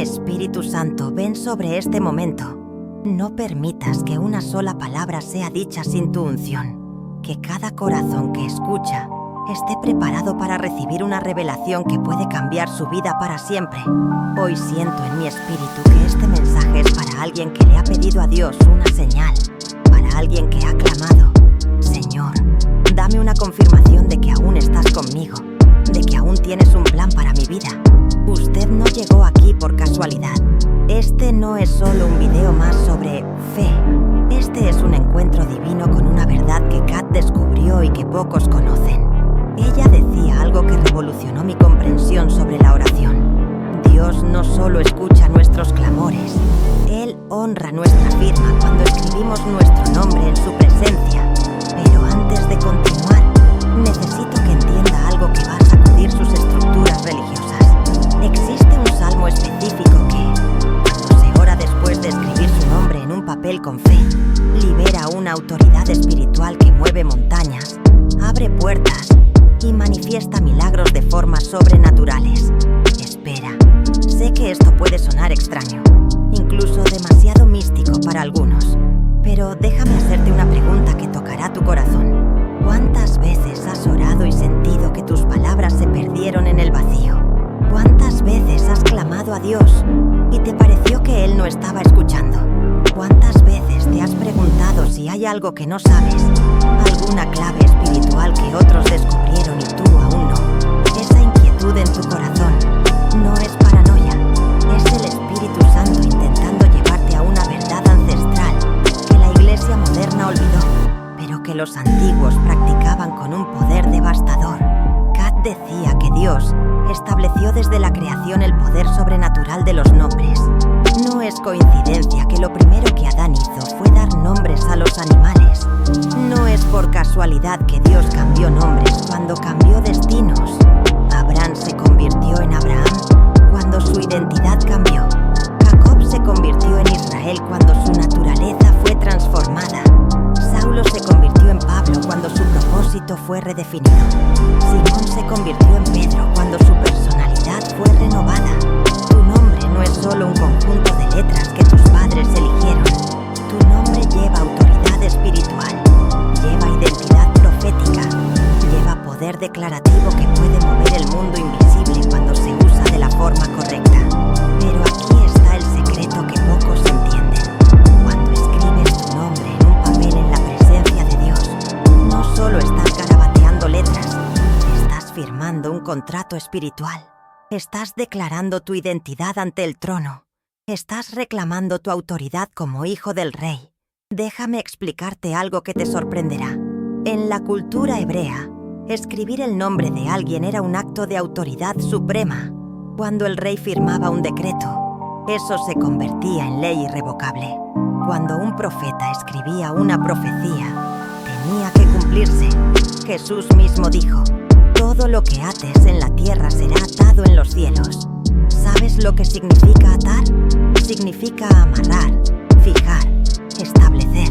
Espíritu Santo, ven sobre este momento. No permitas que una sola palabra sea dicha sin tu unción. Que cada corazón que escucha esté preparado para recibir una revelación que puede cambiar su vida para siempre. Hoy siento en mi espíritu que este mensaje es para alguien que le ha pedido a Dios una señal, para alguien que ha clamado: Señor, dame una confirmación de que aún estás conmigo, de que aún tienes un plan para mi vida. Usted no llegó aquí por casualidad. Este no es solo un video más sobre fe. Este es un encuentro divino con una verdad que Kat descubrió y que pocos conocen. Ella decía algo que revolucionó mi comprensión sobre la oración. Dios no solo escucha nuestros clamores, Él honra nuestra firma cuando escribimos nuestro nombre en su presencia. Pero antes de continuar, necesito que entienda algo que va a sacudir sus estructuras religiosas. Existe un salmo específico que, cuando se ora después de escribir su nombre en un papel con fe, libera una autoridad espiritual que mueve montañas, abre puertas y manifiesta milagros de formas sobrenaturales. Espera, sé que esto puede sonar extraño, incluso demasiado místico para algunos, pero déjame hacerte una pregunta que tocará tu corazón. ¿Cuántas veces has orado y sentido que tus palabras se perdieron en el vacío? ¿Cuántas veces has clamado a Dios y te pareció que Él no estaba escuchando? ¿Cuántas veces te has preguntado si hay algo que no sabes? ¿Alguna clave espiritual que otros descubrieron y tú aún no? Esa inquietud en tu corazón no es paranoia, es el Espíritu Santo intentando llevarte a una verdad ancestral que la Iglesia moderna olvidó, pero que los antiguos practicaban con un poder devastador. Kat decía que Dios estableció desde la creación el poder sobrenatural de los nombres. No es coincidencia que lo primero que Adán hizo fue dar nombres a los animales. No es por casualidad que Dios cambió nombres cuando cambió destinos. Abraham se convirtió en Abraham cuando su identidad cambió. Jacob se convirtió en Israel cuando su naturaleza fue transformada. Saulo se convirtió en Pablo cuando su propósito fue redefinido. Simón se convirtió en Pedro cuando su personalidad fue renovada. Tu nombre no es solo un conjunto de letras que tus padres eligieron. Tu nombre lleva autoridad espiritual, lleva identidad profética, lleva poder declarativo que puede mover el mundo invisible cuando se usa de la forma correcta. Pero aquí está el secreto que pocos entienden. Cuando escribes tu nombre en un papel en la presencia de Dios, no solo estás garabateando letras, estás firmando un contrato espiritual. Estás declarando tu identidad ante el trono. Estás reclamando tu autoridad como hijo del rey. Déjame explicarte algo que te sorprenderá. En la cultura hebrea, escribir el nombre de alguien era un acto de autoridad suprema. Cuando el rey firmaba un decreto, eso se convertía en ley irrevocable. Cuando un profeta escribía una profecía, tenía que cumplirse. Jesús mismo dijo: todo lo que ates en la tierra será atado en los cielos. ¿Sabes lo que significa atar? Significa amarrar, fijar, establecer.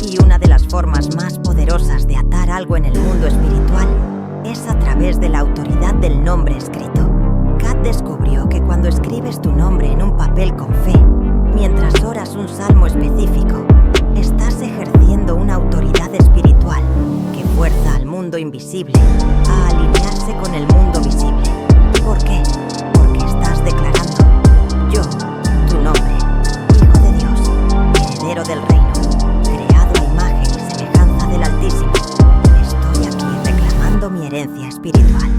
Y una de las formas más poderosas de atar algo en el mundo espiritual es a través de la autoridad del nombre escrito. Kat descubrió que cuando escribes tu nombre en un papel con fe, mientras oras un salmo específico, estás ejerciendo una autoridad espiritual que fuerza al mundo invisible a alinearse con el mundo visible. ¿Por qué? Porque estás declarando: yo, tu nombre, Hijo de Dios, heredero del reino, creado a imagen y semejanza del Altísimo. Estoy aquí reclamando mi herencia espiritual.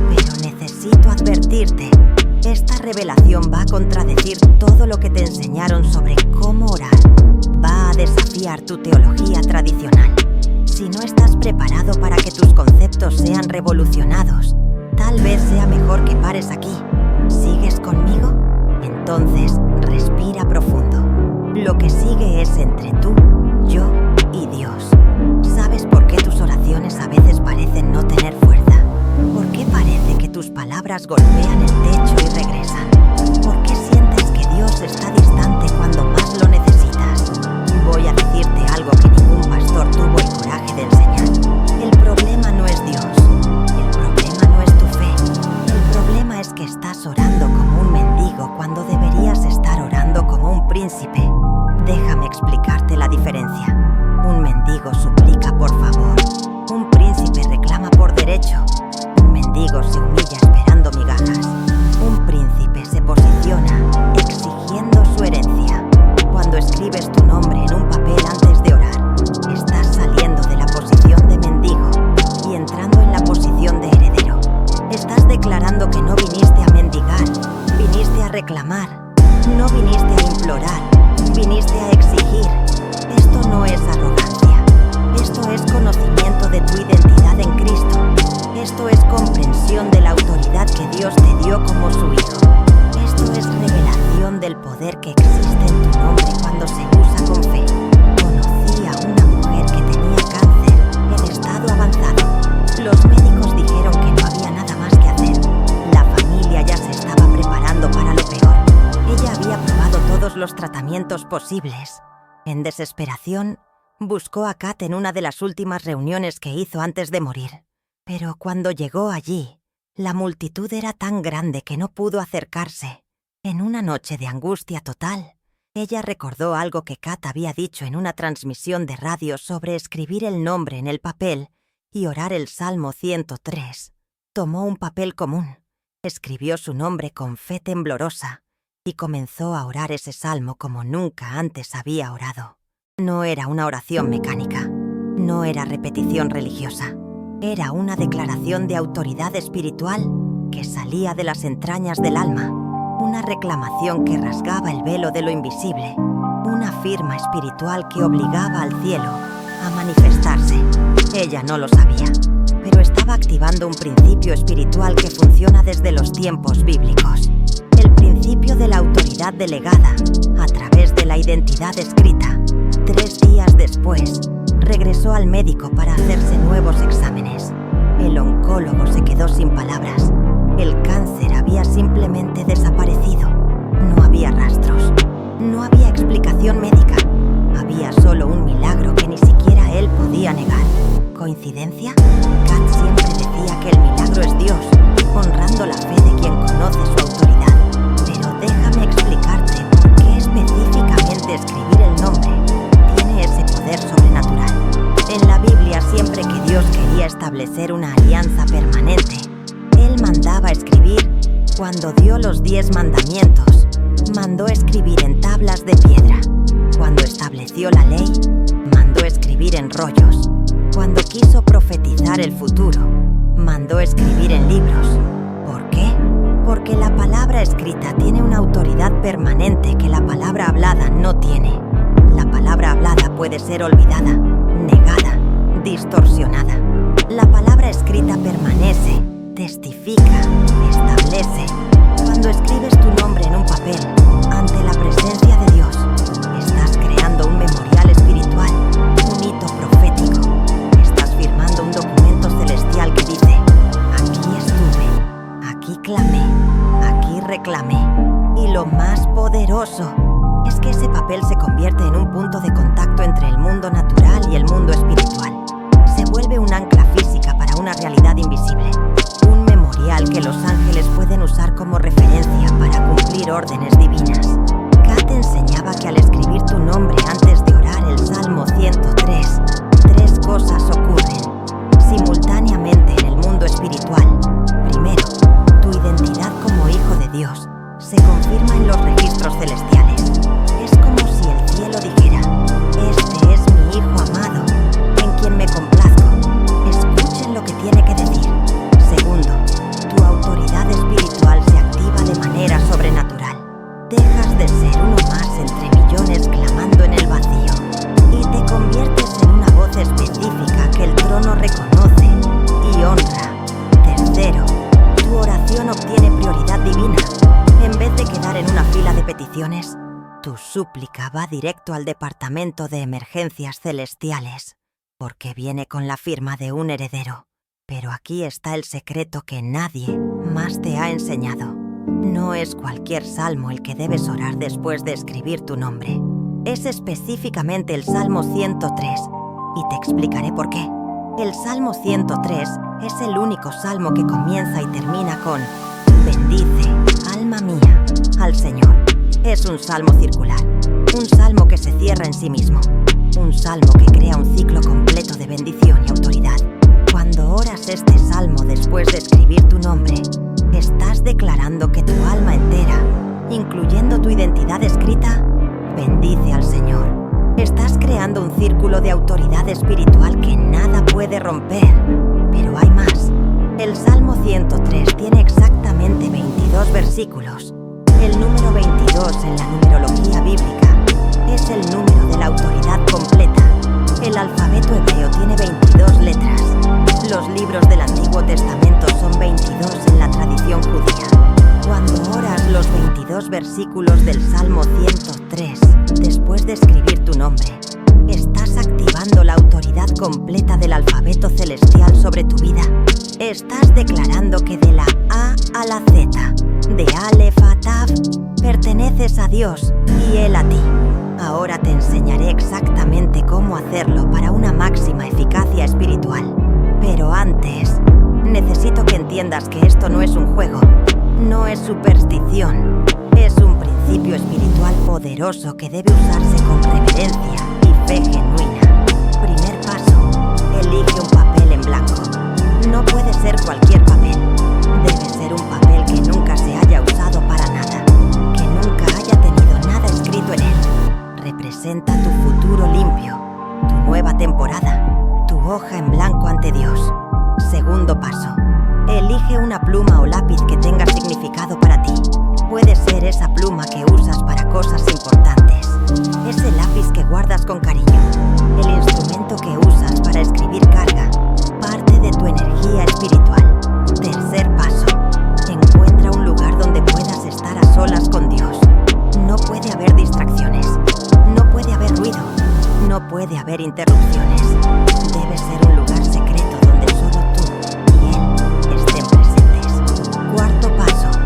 Pero necesito advertirte, esta revelación va a contradecir todo lo que te enseñaron sobre cómo orar. Va a desafiar tu teología tradicional. Si no estás preparado para que tus conceptos sean revolucionados, tal vez sea mejor que pares aquí. ¿Sigues conmigo? Entonces, respira profundo. Lo que sigue es entre tú, yo y Dios. ¿Sabes por qué tus oraciones a veces parecen no tener fuerza? ¿Por qué parece que tus palabras golpean el techo y regresan? ¿Por qué sientes que Dios está distante cuando más lo necesitas? Voy a decirte algo que ningún pastor tuvo el coraje de enseñar. El problema no es Dios. El problema no es tu fe. El problema es que estás orando como un mendigo cuando deberías príncipe. Déjame explicarte la diferencia. Un mendigo suplica por favor. Un príncipe reclama por derecho. Un mendigo se humilla esperando migajas. Un príncipe se posiciona exigiendo su herencia. Cuando escribes tu nombre en un papel antes de orar, estás saliendo de la posición de mendigo y entrando en la posición de heredero. Estás declarando que no viniste a mendigar, viniste a reclamar. No viniste a implorar, viniste a exigir. Esto no es arrogancia. Esto es conocimiento de tu identidad en Cristo. Esto es comprensión de la autoridad que Dios te dio como su Hijo. Esto es revelación del poder que existe en tu nombre cuando se usa con fe. Conocí a una mujer que tenía cáncer en estado avanzado. Los médicos dijeron que no había nada más que hacer. La familia ya se estaba preparando para lo peor. Ella había probado todos los tratamientos posibles. En desesperación, buscó a Kat en una de las últimas reuniones que hizo antes de morir. Pero cuando llegó allí, la multitud era tan grande que no pudo acercarse. En una noche de angustia total, ella recordó algo que Kat había dicho en una transmisión de radio sobre escribir el nombre en el papel y orar el Salmo 103. Tomó un papel común, escribió su nombre con fe temblorosa y comenzó a orar ese salmo como nunca antes había orado. No era una oración mecánica, no era repetición religiosa. Era una declaración de autoridad espiritual que salía de las entrañas del alma, una reclamación que rasgaba el velo de lo invisible, una firma espiritual que obligaba al cielo a manifestarse. Ella no lo sabía, pero estaba activando un principio espiritual que funciona desde los tiempos bíblicos. El principio de la autoridad delegada a través de la identidad escrita. 3 días después, regresó al médico para hacerse nuevos exámenes. El oncólogo se quedó sin palabras. El cáncer había simplemente desaparecido. No había rastros. No había explicación médica. Había solo un milagro que ni siquiera él podía negar. ¿Coincidencia? Kat siempre decía que el milagro es Dios, honrando la fe de quien conoce su autoridad. Pero déjame explicarte por qué específicamente escribir el nombre tiene ese poder sobrenatural. En la Biblia, siempre que Dios quería establecer una alianza permanente, Él mandaba escribir. Cuando dio los 10 mandamientos, mandó escribir en tablas de piedra. Cuando estableció la ley, mandó escribir en rollos. Cuando quiso profetizar el futuro, mandó escribir en libros. ¿Por qué? Porque la palabra escrita tiene una autoridad permanente que la palabra hablada no tiene. La palabra hablada puede ser olvidada, negada, distorsionada. La palabra escrita permanece, testifica, establece. Cuando escribes tu nombre en un papel, ante la presencia de Dios, estás creando un memorial espiritual, un hito profético. Estás firmando un documento celestial que dice: aquí estuve, aquí clamé, aquí reclamé. Y lo más poderoso es que ese papel se convierte en un punto de contacto entre el mundo natural y el mundo espiritual. Se vuelve un ancla física para una realidad invisible, un memorial que los ángeles pueden usar como referencia para cumplir órdenes divinas. Kat enseñaba que al escribir tu nombre antes de orar el Salmo 103, 3 cosas ocurren simultáneamente en el mundo espiritual. Primero, tu identidad como hijo de Dios se confirma en los registros celestiales. Es como si el cielo dijera: este es mi hijo amado, en quien me complazco. Escuchen lo que tiene que decir. Segundo, tu autoridad espiritual se activa de manera sobrenatural. Dejas de ser uno más entre millones clamando en el vacío y te conviertes en una voz específica que el trono reconoce y honra. Tercero, tu oración obtiene prioridad divina. En vez de quedar en una fila de peticiones, tu súplica va directo al departamento de emergencias celestiales, porque viene con la firma de un heredero. Pero aquí está el secreto que nadie más te ha enseñado. No es cualquier salmo el que debes orar después de escribir tu nombre. Es específicamente el Salmo 103, y te explicaré por qué. El Salmo 103 es el único salmo que comienza y termina con: bendice, alma mía, al Señor. Es un salmo circular, un salmo que se cierra en sí mismo, un salmo que crea un ciclo completo de bendición y autoridad. Cuando oras este salmo después de escribir tu nombre, estás declarando que tu alma entera, incluyendo tu identidad escrita, bendice al Señor. Estás creando un círculo de autoridad espiritual que nada puede romper. Pero hay más. El Salmo 103 tiene exactamente 22 versículos. El número 22 en la numerología bíblica es el número de la autoridad completa. El alfabeto hebreo tiene 22 letras. Los libros del Antiguo Testamento son 22 en la tradición judía. Cuando oras los 22 versículos del Salmo 103, después de escribir tu nombre, estás activando la autoridad completa del alfabeto celestial sobre tu vida. Estás declarando que de la A a la Z, de Aleph a Tav, perteneces a Dios y Él a ti. Ahora te enseñaré exactamente cómo hacerlo para una máxima eficacia espiritual. Pero antes, necesito que entiendas que esto no es un juego, no es superstición, es un principio espiritual poderoso que debe usarse con reverencia y fe genuina. Primer paso, elige un papel en blanco. No puede ser cualquier papel. Debe ser un papel que nunca se haya usado para nada, que nunca haya tenido nada escrito en él. Representa tu futuro limpio, tu nueva temporada, tu hoja en blanco ante Dios. Segundo paso, elige una pluma o lápiz que tenga significado para ti. Puede ser esa pluma que usas para cosas importantes, ese lápiz que guardas con cariño, el instrumento que usas para escribir carga parte de tu energía espiritual. Tercer paso, encuentra un lugar donde puedas estar a solas con Dios. No puede haber distracciones, no puede haber ruido, no puede haber interrupciones. Debe ser un lugar secreto donde solo tú y Él estén presentes. Cuarto paso,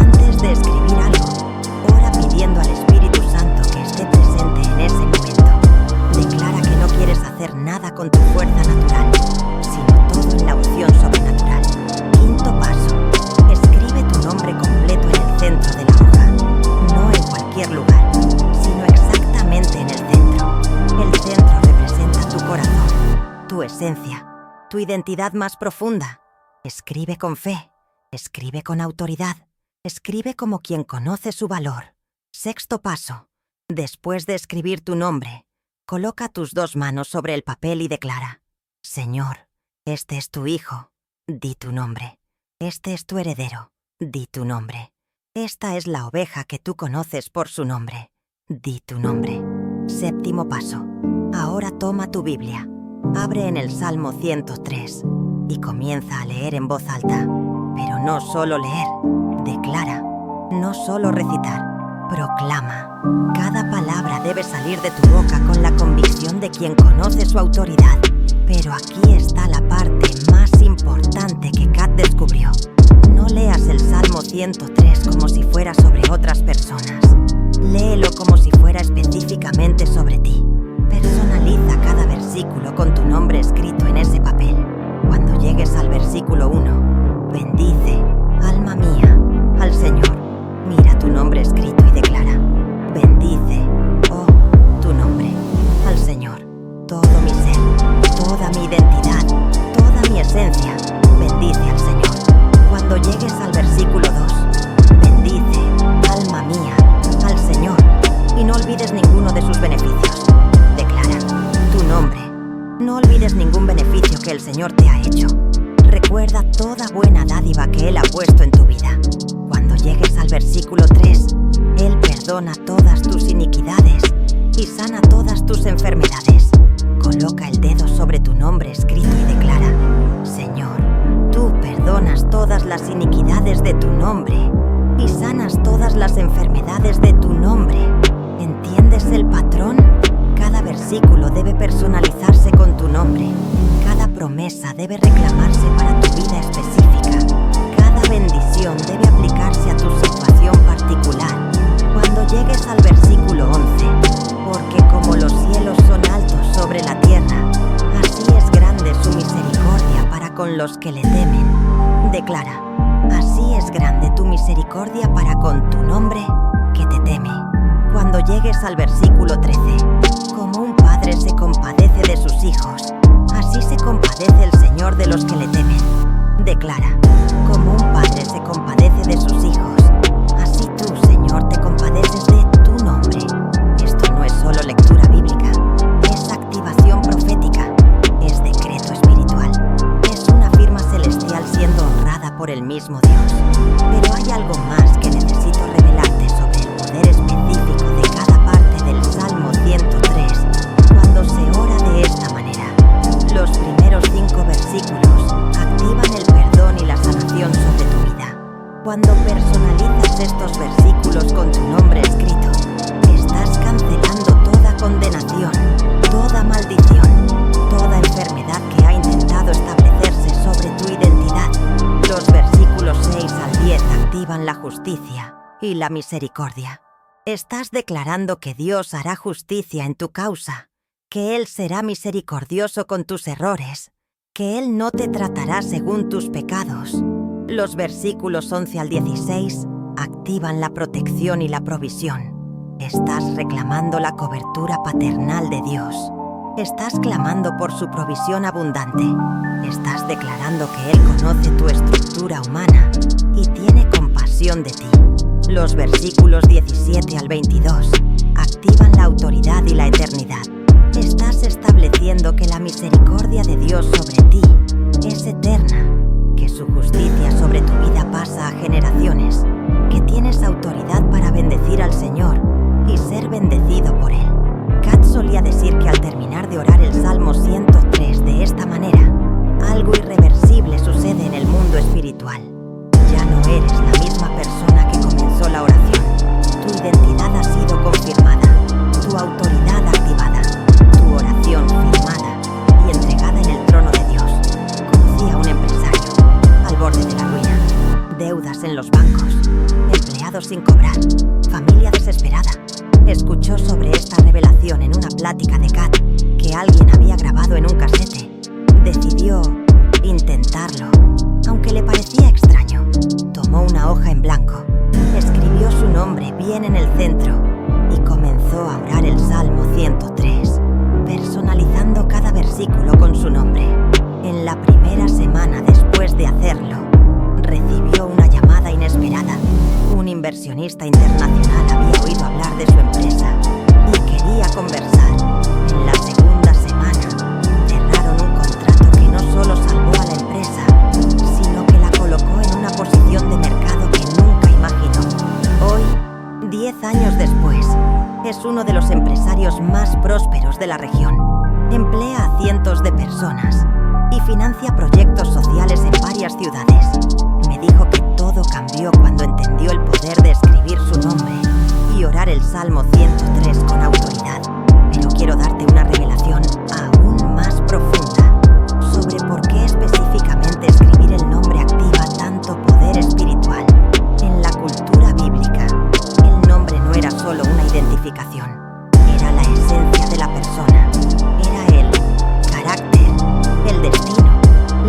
antes de escribir algo, ora pidiendo al Espíritu Santo que esté presente en ese momento. Declara que no quieres hacer nada con tu fuerza natural, sino todo en la unción sobrenatural. Quinto paso, escribe tu nombre completo en el centro de la hoja, no en cualquier lugar, sino exactamente en el centro. El centro representa tu corazón, tu esencia, tu identidad más profunda. Escribe con fe, escribe con autoridad, escribe como quien conoce su valor. Sexto paso, después de escribir tu nombre, coloca tus dos manos sobre el papel y declara: Señor, este es tu hijo, di tu nombre. Este es tu heredero, di tu nombre. Esta es la oveja que tú conoces por su nombre, di tu nombre. Séptimo paso, ahora toma tu Biblia, abre en el Salmo 103 y comienza a leer en voz alta. Pero no solo leer, declara, no solo recitar, proclama. Cada palabra debe salir de tu boca con la convicción de quien conoce su autoridad. Pero aquí está la parte más importante que Kat descubrió. No leas el Salmo 103 como si fuera sobre otras personas. Léelo como si fuera específicamente sobre ti. Personaliza cada versículo con tu nombre escrito en ese papel. Cuando llegues al versículo 1, bendice, alma mía, al Señor. Mira tu nombre escrito y declara: bendice, oh, tu nombre, al Señor. Todo mi ser, toda mi identidad, toda mi esencia, bendice al Señor. Cuando llegues al versículo 2, bendice, alma mía, al Señor, y no olvides ninguno de sus beneficios. Declara tu nombre. No olvides ningún beneficio que el Señor te ha hecho. Recuerda toda buena dádiva que Él ha puesto en tu vida. Cuando llegues al versículo 3, Él perdona todas tus iniquidades y sana todas tus enfermedades. Coloca el dedo sobre tu nombre escrito y declara: Señor, tú perdonas todas las iniquidades de tu nombre y sanas todas las enfermedades de tu nombre. ¿Entiendes el patrón? Cada versículo debe personalizarse con tu nombre. Cada promesa debe reclamarse para tu vida específica. Cada bendición debe aplicarse a tu situación particular. Cuando llegues al versículo 11, porque como los cielos son altos sobre la tierra, así es grande su misericordia para con los que le temen. Declara: así es grande tu misericordia para con tu nombre, que te teme. Cuando llegues al versículo 13, como un padre se compadece de sus hijos, así se compadece el Señor de los que le temen. Declara, como un padre se compadece de sus hijos, así tú, Señor, te compadeces de tu nombre. Esto no es solo lectura bíblica, es activación profética, es decreto espiritual, es una firma celestial siendo honrada por el mismo Dios. Pero hay algo más que necesito revelarte sobre el poder específico de cada parte del Salmo 103 cuando se ora de esta manera. Los primeros 5 versículos activan el perdón y la sanación sobre tu vida. Cuando personalizas estos versículos con tu nombre escrito, estás cancelando toda condenación, toda maldición, toda enfermedad que ha intentado establecerse sobre tu identidad. Los versículos 6 al 10 activan la justicia y la misericordia. Estás declarando que Dios hará justicia en tu causa, que Él será misericordioso con tus errores, que Él no te tratará según tus pecados. Los versículos 11 al 16 activan la protección y la provisión. Estás reclamando la cobertura paternal de Dios. Estás clamando por su provisión abundante. Estás declarando que Él conoce tu estructura humana y tiene compasión de ti. Los versículos 17 al 22 activan la autoridad y la eternidad. Estás estableciendo que la misericordia de Dios sobre ti es eterna, que su justicia sobre tu vida pasa a generaciones, que tienes autoridad para bendecir al Señor y ser bendecido por Él. Kat solía decir que al terminar de orar el Salmo 103 de esta manera, algo irreversible sucede en el mundo espiritual. Ya no eres la misma persona que comenzó la oración. Tu identidad ha sido confirmada, tu autoridad activada, tu oración firmada y entregada en el trono de Dios. Conocí a un empresario al borde de la ruina, deudas en los bancos, empleados sin cobrar, familia desesperada. Escuchó sobre esta revelación en una plática de Kat que alguien había grabado en un casete. Decidió intentarlo, aunque le parecía extraño. Tomó una hoja en blanco, escribió su nombre bien en el centro y comenzó a orar el Salmo 103, personalizando cada versículo con su nombre. En la primera semana después de hacerlo, recibió una llamada inesperada. Un inversionista internacional había oído hablar de su empresa y quería conversar. En la segunda semana, cerraron un contrato que no solo salvó a la empresa, sino que la colocó en una posición de mercado que nunca imaginó. Hoy, 10 años después, es uno de los empresarios más prósperos de la región. Emplea a cientos de personas y financia proyectos sociales en varias ciudades. Me dijo que todo cambió cuando entendió el poder de escribir su nombre y orar el Salmo 103 con autoridad. Pero quiero darte una revelación aún más profunda sobre por qué específicamente escribir el nombre activa tanto poder espiritual. En la cultura bíblica, el nombre no era solo una identificación, era la esencia de la persona. Era el carácter, el destino,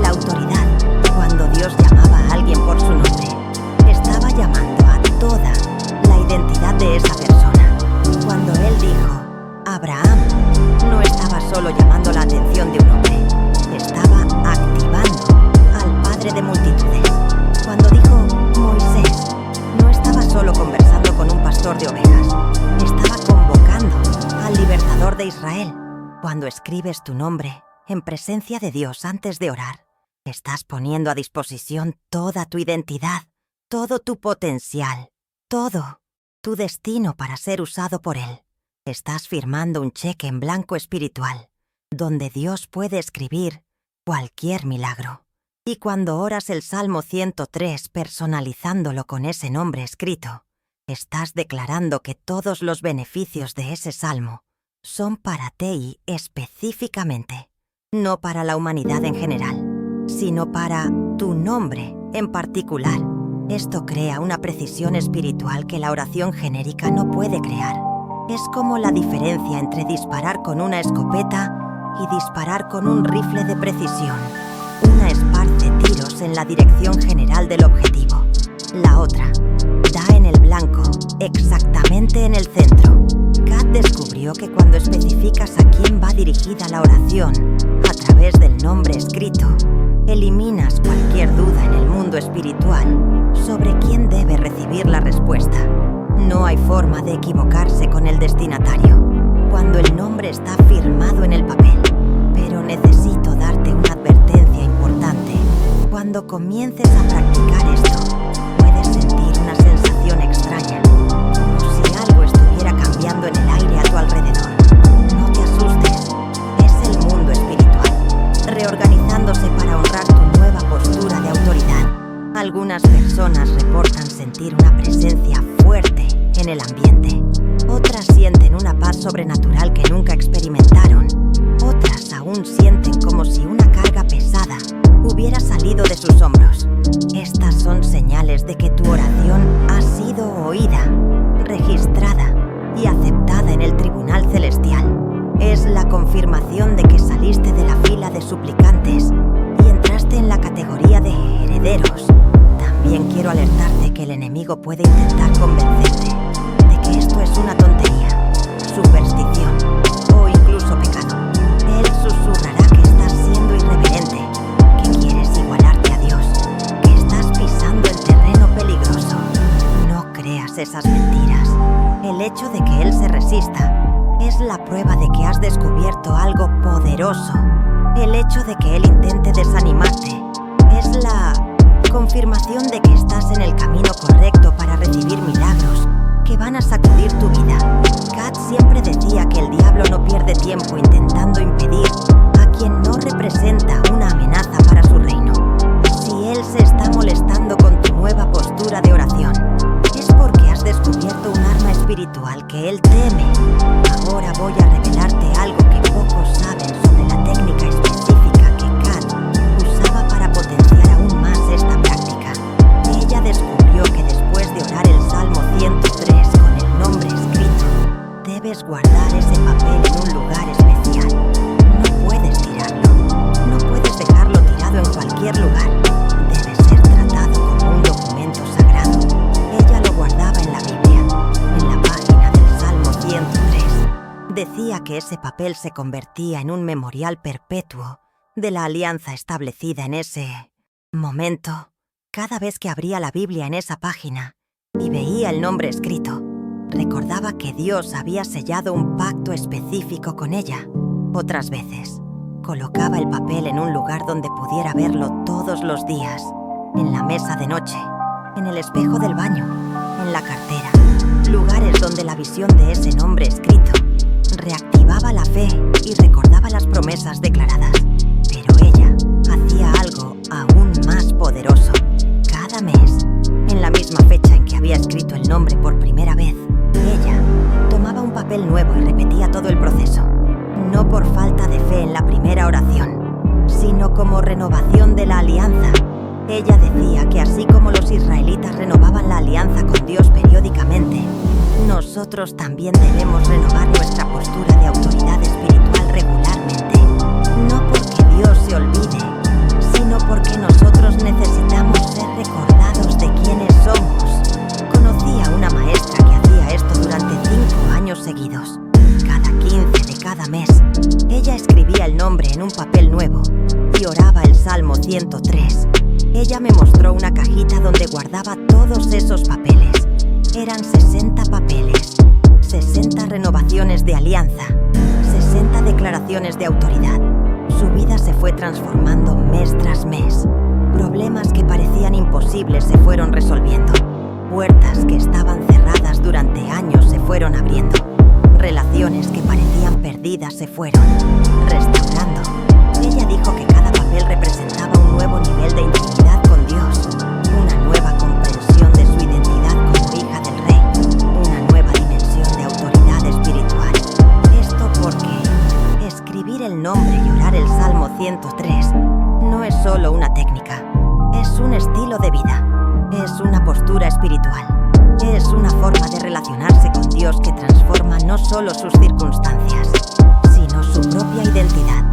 la autoridad. Cuando Dios llamaba a alguien por su nombre, estaba llamando a toda la identidad de esa persona. Cuando Él dijo Abraham, no estaba solo llamando la atención de un hombre, estaba activando al Padre de multitudes. Cuando dijo Moisés, no estaba solo conversando con un pastor de ovejas, estaba convocando al libertador de Israel. Cuando escribes tu nombre en presencia de Dios antes de orar, estás poniendo a disposición toda tu identidad, todo tu potencial, todo tu destino para ser usado por Él. Estás firmando un cheque en blanco espiritual, donde Dios puede escribir cualquier milagro. Y cuando oras el Salmo 103 personalizándolo con ese nombre escrito, estás declarando que todos los beneficios de ese salmo son para ti específicamente, no para la humanidad en general, sino para tu nombre en particular. Esto crea una precisión espiritual que la oración genérica no puede crear. Es como la diferencia entre disparar con una escopeta y disparar con un rifle de precisión. Una esparce tiros en la dirección general del objetivo. La otra Da en el blanco, exactamente en el centro. Kat descubrió que cuando especificas a quién va dirigida la oración a través del nombre escrito, eliminas cualquier duda en el mundo espiritual sobre quién debe recibir la respuesta. No hay forma de equivocarse con el destinatario cuando el nombre está firmado en el papel. Pero necesito darte una advertencia importante. Cuando comiences a practicar esto, puedes sentir una sensación extraña, como si algo estuviera cambiando en el aire a tu alrededor. No te asustes, es el mundo espiritual, reorganizándose para honrar tu nueva postura de autoridad. Algunas personas reportan sentir una presencia fuerte en el ambiente. Otras sienten una paz sobrenatural que nunca experimentaron. Otras aún sienten como si una carga pesada hubiera salido de sus hombros. Estas son señales de que tu oración ha sido oída, registrada y aceptada en el tribunal celestial. Es la confirmación de que saliste de la fila de suplicantes y entraste en la categoría de herederos. También quiero alertarte que el enemigo puede intentar convencerte de que esto es una tontería, superstición o incluso pecado. Él susurrará que estás siendo irreverente, que quieres igualarte a Dios, que estás pisando el terreno peligroso. No creas esas mentiras. El hecho de que Él se resista es la prueba de que has descubierto algo poderoso. El hecho de que Él intente desanimarte es la confirmación de que estás en el camino correcto para recibir milagros que van a sacudir tu vida. Kat siempre decía que el diablo no pierde tiempo intentando impedir a quien no representa una amenaza para su reino. Si él se está molestando con tu nueva postura de oración, es porque has descubierto un arma espiritual que él teme. Ahora voy a revelarte algo que pocos saben sobre la técnica específica que Kat usaba para potenciar aún más esta práctica. Ella descubrió que después de orar el Salmo 103 con el nombre escrito, debes guardar ese papel en un lugar especial. No puedes tirarlo. No puedes dejarlo tirado en cualquier lugar. Debe ser tratado como un documento sagrado. Ella lo guardaba en la Biblia, en la página del Salmo 103. Decía que ese papel se convertía en un memorial perpetuo de la alianza establecida en ese momento. Cada vez que abría la Biblia en esa página y veía el nombre escrito, recordaba que Dios había sellado un pacto específico con ella. Otras veces, colocaba el papel en un lugar donde pudiera verlo todos los días, en la mesa de noche, en el espejo del baño, en la cartera, lugares donde la visión de ese nombre escrito reactivaba la fe y recordaba las promesas declaradas. Pero ella hacía algo aún más poderoso. Cada mes, en la misma fecha en que había escrito el nombre por primera vez, ella tomaba un papel nuevo y repetía todo el proceso. No por falta de fe en la primera oración, sino como renovación de la alianza. Ella decía que así como los israelitas renovaban la alianza con Dios periódicamente, nosotros también debemos renovar nuestra postura de autoridad espiritual regularmente. No porque Dios se olvide, sino porque nosotros necesitamos ser recordados de quiénes somos. Conocí a una maestra que hacía esto durante 5 años seguidos. Cada 15 de cada mes, ella escribía el nombre en un papel nuevo y oraba el Salmo 103. Ella me mostró una cajita donde guardaba todos esos papeles. Eran 60 papeles, 60 renovaciones de alianza, 60 declaraciones de autoridad. Su vida se fue transformando mes tras mes. Problemas que parecían imposibles se fueron resolviendo. Puertas que estaban cerradas durante años se fueron abriendo. Relaciones que parecían perdidas se fueron restaurando. Ella dijo que cada papel representaba un nuevo nivel de intimidad con Dios, una nueva comprensión de su identidad como hija del Rey, una nueva dimensión de autoridad espiritual. Esto porque escribir el nombre y orar el Salmo 103 no es solo una técnica, es un estilo de vida, es una postura espiritual. Es una forma de relacionarse con Dios que transforma no solo sus circunstancias, sino su propia identidad.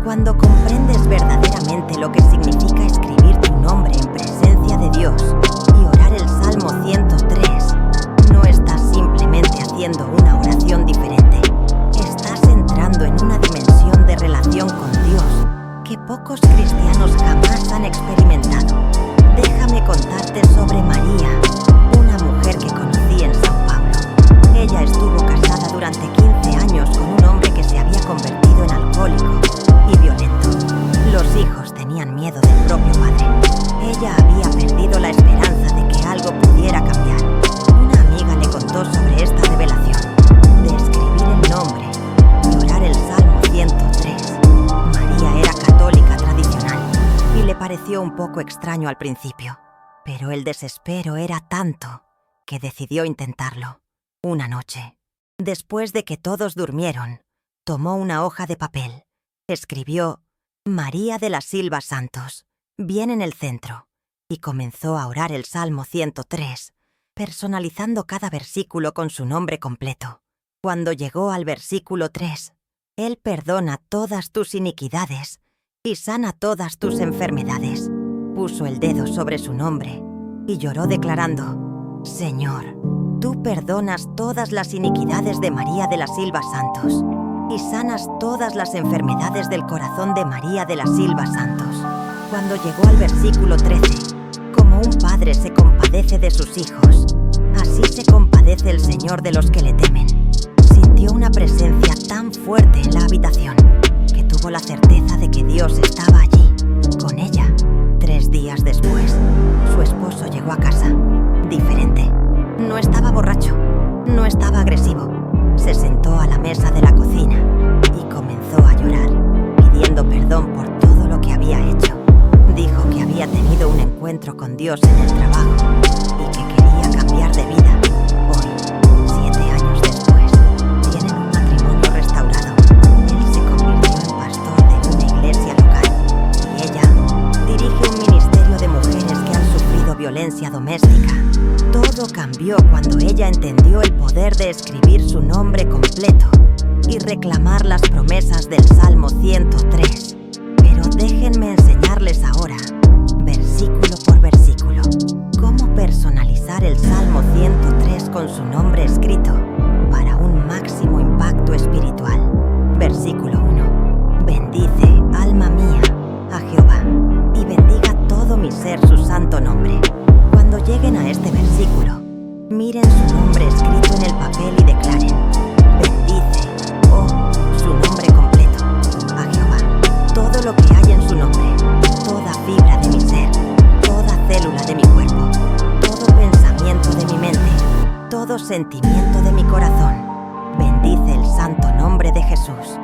Cuando comprendes verdaderamente lo que significa escribir tu nombre en presencia de Dios y orar el Salmo 103, haciendo una oración diferente. Estás entrando en una dimensión de relación con Dios que pocos cristianos jamás han experimentado. Déjame contarte sobre María, una mujer que conocí en Sao Paulo. Ella estuvo casada durante 15 años con un hombre que se había convertido en alcohólico y violento. Los hijos tenían miedo del propio padre. Ella había perdido la esperanza de que algo pudiera cambiar. Una amiga le contó sobre esta revelación, de escribir el nombre y orar el Salmo 103. María era católica tradicional y le pareció un poco extraño al principio, pero el desespero era tanto que decidió intentarlo. Una noche, después de que todos durmieron, tomó una hoja de papel, escribió María de la Silva Santos, bien en el centro, y comenzó a orar el Salmo 103, personalizando cada versículo con su nombre completo. Cuando llegó al versículo 3, Él perdona todas tus iniquidades y sana todas tus enfermedades. Puso el dedo sobre su nombre y lloró declarando, Señor, tú perdonas todas las iniquidades de María de la Silva Santos y sanas todas las enfermedades del corazón de María de la Silva Santos. Cuando llegó al versículo 13, como un padre se compadece de sus hijos, así se compadece el Señor de los que le temen. Sintió una presencia tan fuerte en la habitación que tuvo la certeza de que Dios estaba allí, con ella. 3 días después, su esposo llegó a casa, diferente. No estaba borracho, no estaba agresivo. Se sentó a la mesa de la cocina y comenzó a llorar, pidiendo perdón por todo lo que había hecho. Dijo que había tenido un encuentro con Dios en el trabajo y que quería cambiar de vida. Hoy, 7 años después, tienen un matrimonio restaurado. Él se convirtió en pastor de una iglesia local y ella dirige un ministerio de mujeres que han sufrido violencia doméstica. Todo cambió cuando ella entendió el poder de escribir su nombre completo y reclamar las promesas del Salmo 103. Pero déjenme enseñarles ahora, versículo por versículo, cómo personalizar el Salmo 103 con su nombre escrito para un máximo impacto espiritual. Versículo 1. Bendice, alma mía, a Jehová, y bendiga todo mi ser su santo nombre. Cuando lleguen a este versículo, miren su nombre escrito en el papel y declaren, bendice, su nombre completo, a Jehová, todo lo que hay en su nombre, toda fibra de mi ser, toda célula de mi cuerpo, todo pensamiento de mi mente, todo sentimiento de mi corazón. Bendice el santo nombre de Jesús.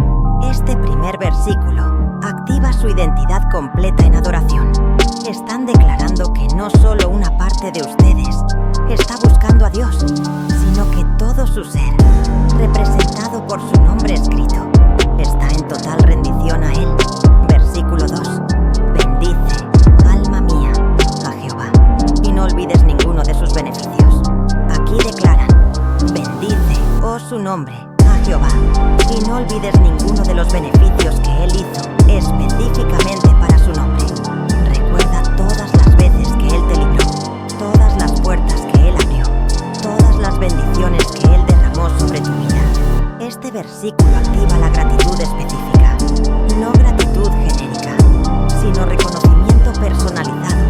Este primer versículo activa su identidad completa en adoración. Están declarando que no solo una parte de ustedes está buscando a Dios, sino que todo su ser, representado por su nombre escrito, está en total rendición a Él. Versículo 2. Bendice, alma mía, a Jehová, y no olvides ninguno de sus beneficios. Aquí declaran, bendice, su nombre, a Jehová, y no olvides ninguno de los beneficios que Él hizo específicamente para su nombre. Recuerda todas las veces que Él te libró, todas las puertas que Él abrió, todas las bendiciones que Él derramó sobre tu vida. Este versículo activa la gratitud específica, no gratitud genérica, sino reconocimiento personalizado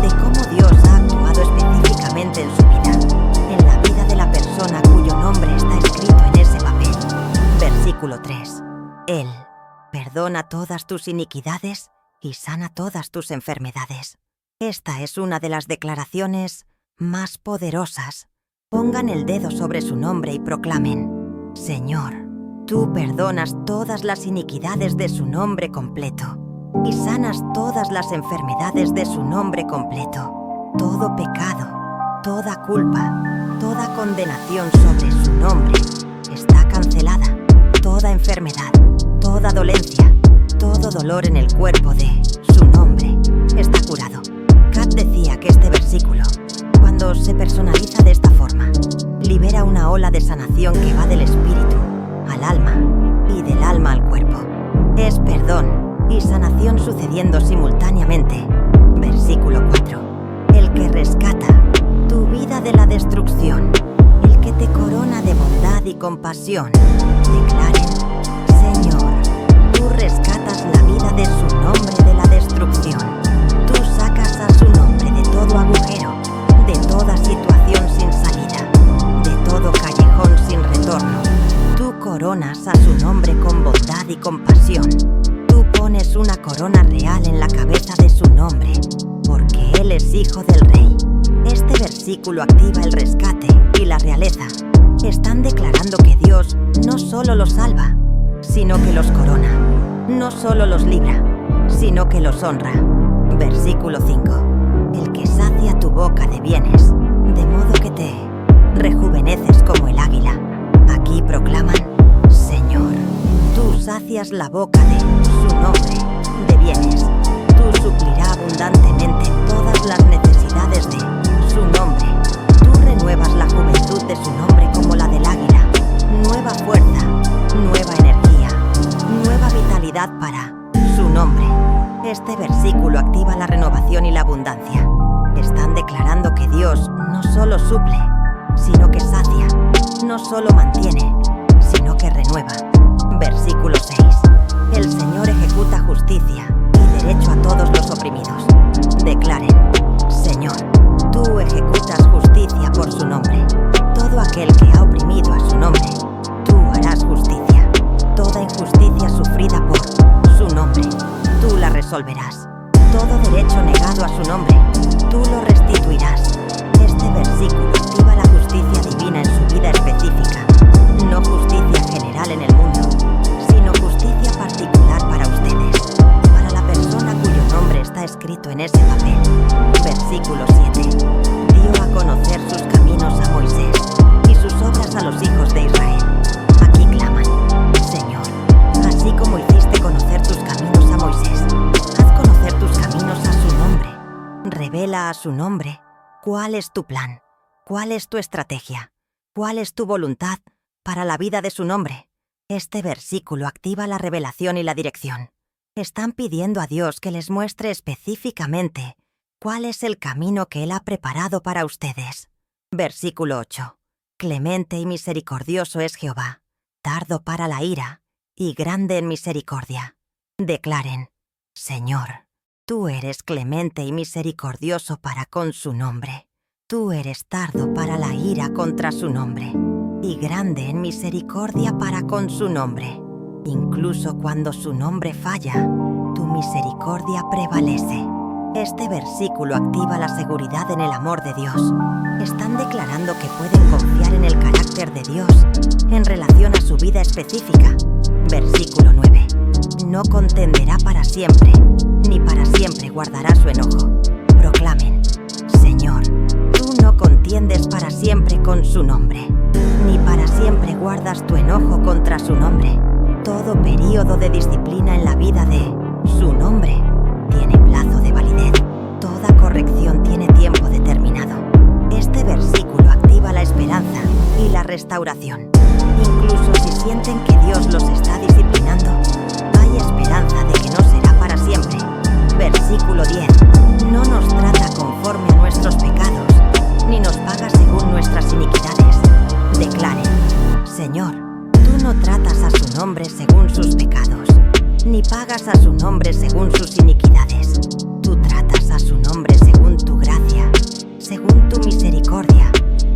de cómo Dios ha actuado específicamente en su vida, en la vida de la persona cuyo nombre está escrito en ese papel. Versículo 3. Él perdona todas tus iniquidades y sana todas tus enfermedades. Esta es una de las declaraciones más poderosas. Pongan el dedo sobre su nombre y proclamen, Señor, tú perdonas todas las iniquidades de su nombre completo y sanas todas las enfermedades de su nombre completo. Todo pecado, toda culpa, toda condenación sobre su nombre está cancelada. Toda enfermedad, toda dolencia, todo dolor en el cuerpo de su nombre está curado. Kat decía que este versículo, cuando se personaliza de esta forma, libera una ola de sanación que va del espíritu al alma y del alma al cuerpo. Es perdón y sanación sucediendo simultáneamente. Versículo 4. El que rescata tu vida de la destrucción, el que te corona de bondad y compasión. Declaren: Señor, tú rescatas la vida de su nombre de la destrucción. Tú sacas a su nombre de todo agujero, de toda situación sin salida, de todo callejón sin retorno. Tú coronas a su nombre con bondad y compasión. Tú pones una corona real en la cabeza de su nombre, porque Él es Hijo del Rey. Este versículo activa el rescate y la realeza. Están declarando que Dios no solo los salva, sino que los corona. No solo los libra, sino que los honra. Versículo 5. El que sacia tu boca de bienes, de modo que te rejuveneces como el águila. Aquí proclaman: Señor, tú sacias la boca de su nombre de bienes. Tú suplirás abundantemente todas las necesidades de su nombre. Tú renuevas la juventud de su nombre como la del águila. Nueva fuerza, nueva energía, nueva vitalidad para su nombre. Este versículo activa la renovación y la abundancia. Están declarando que Dios no solo suple, sino que sacia. No solo mantiene, sino que renueva. Versículo 6. El Señor ejecuta justicia y derecho a todos los oprimidos. Declaren: Señor, tú ejecutas justicia por su nombre. Todo aquel que ha oprimido a su nombre, tú harás justicia. Toda injusticia sufrida por su nombre, tú la resolverás. Todo derecho negado a su nombre, tú lo restituirás. Este versículo activa la justicia divina en su vida específica. No justicia general en el mundo, sino justicia particular para ustedes, para la persona cuyo nombre está escrito en ese papel. Versículo 7. Dio a conocer sus caminos a Moisés y sus obras a los hijos de Israel. Aquí claman: Señor, así como hiciste conocer tus caminos a Moisés, haz conocer tus caminos a su nombre. Revela a su nombre cuál es tu plan, cuál es tu estrategia, cuál es tu voluntad para la vida de su nombre. Este versículo activa la revelación y la dirección. Están pidiendo a Dios que les muestre específicamente cuál es el camino que Él ha preparado para ustedes. Versículo 8. Clemente y misericordioso es Jehová, tardo para la ira y grande en misericordia. Declaren: Señor, tú eres clemente y misericordioso para con su nombre. Tú eres tardo para la ira contra su nombre y grande en misericordia para con su nombre. Incluso cuando su nombre falla, tu misericordia prevalece. Este versículo activa la seguridad en el amor de Dios. Están declarando que pueden confiar en el carácter de Dios en relación a su vida específica. Versículo 9. No contenderá para siempre, ni para siempre guardará su enojo. Proclamen: Señor, tú no contiendes para siempre con su nombre, ni para siempre guardas tu enojo contra su nombre. Todo período de disciplina en la vida de su nombre tiene plazo de validez. Toda corrección tiene tiempo determinado. Este versículo activa la esperanza y la restauración. Incluso si sienten que Dios los está disciplinando, hay esperanza de que no será para siempre. Versículo 10. No nos trata conforme a nuestros pecados, ni nos paga según nuestras iniquidades. Declaren: Señor, tú no tratas a su nombre según sus pecados, ni pagas a su nombre según sus iniquidades. Tú tratas a su nombre según tu gracia, según tu misericordia,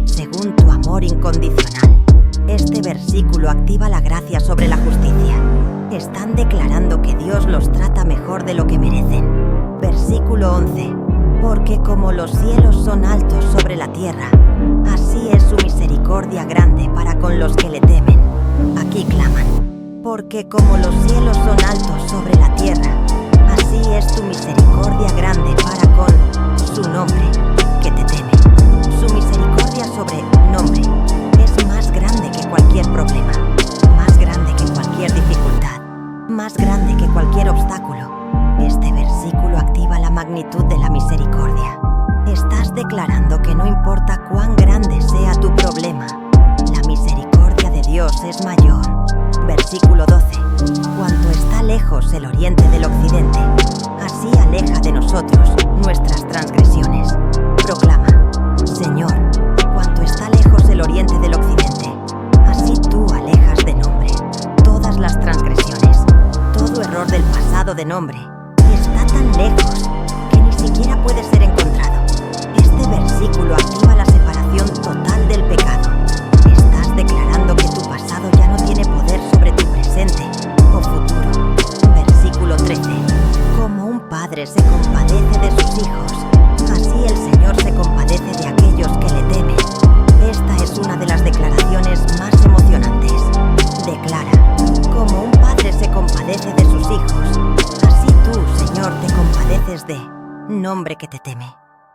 según tu amor incondicional. Este versículo activa la gracia sobre la justicia. Están declarando que Dios los trata mejor de lo que merecen. Versículo 11. Porque como los cielos son altos sobre la tierra, así es su misericordia grande para con los que le temen. Aquí claman: porque como los cielos son altos sobre la tierra, así es tu misericordia grande para con su nombre que te teme. Su misericordia sobre nombre es más grande que cualquier problema, más grande que cualquier dificultad, más grande que cualquier obstáculo. Este versículo activa la magnitud de la misericordia. Estás declarando que no importa cuán grande sea tu problema, la misericordia de Dios es mayor. Versículo 12. Cuanto está lejos el oriente del occidente, así aleja de nosotros nuestras transgresiones. Proclama: Señor, cuanto está lejos el oriente del occidente, nombre está tan lejos que ni siquiera puede ser encontrado. Este versículo activa la separación total del pecado. Estás declarando que tu pasado ya no tiene poder sobre tu presente o futuro. Versículo 13. Como un padre se compadece de sus hijos, así el Señor se compadece de aquellos que le temen. Esta es una de las declaraciones más emocionantes. Declara: como un padre se compadece de sus hijos, así tú, Señor, te compadeces de nombre que te teme.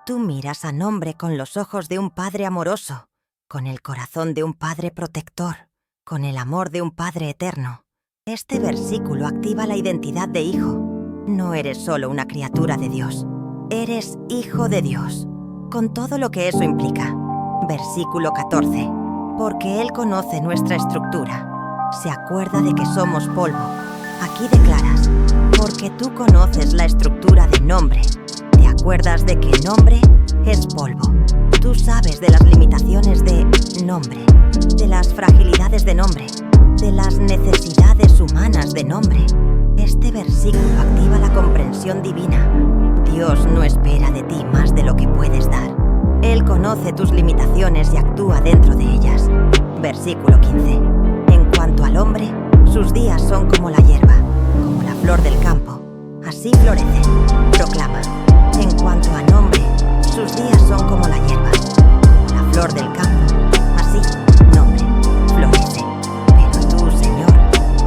Tú miras a nombre con los ojos de un padre amoroso, con el corazón de un padre protector, con el amor de un padre eterno. Este versículo activa la identidad de hijo. No eres solo una criatura de Dios, eres hijo de Dios, con todo lo que eso implica. Versículo 14. Porque Él conoce nuestra estructura, se acuerda de que somos polvo. Aquí declaras: porque tú conoces la estructura de nombre, te acuerdas de que nombre es polvo. Tú sabes de las limitaciones de nombre, de las fragilidades de nombre, de las necesidades humanas de nombre. Este versículo activa la comprensión divina. Dios no espera de ti más de lo que puedes dar. Él conoce tus limitaciones y actúa dentro de ellas. Versículo 15. En cuanto al hombre, sus días son como la hierba, como la flor del campo. Así florece. Proclama: en cuanto a nombre, sus días son como la hierba, como la flor del campo. Así, nombre florece. Pero tú, Señor,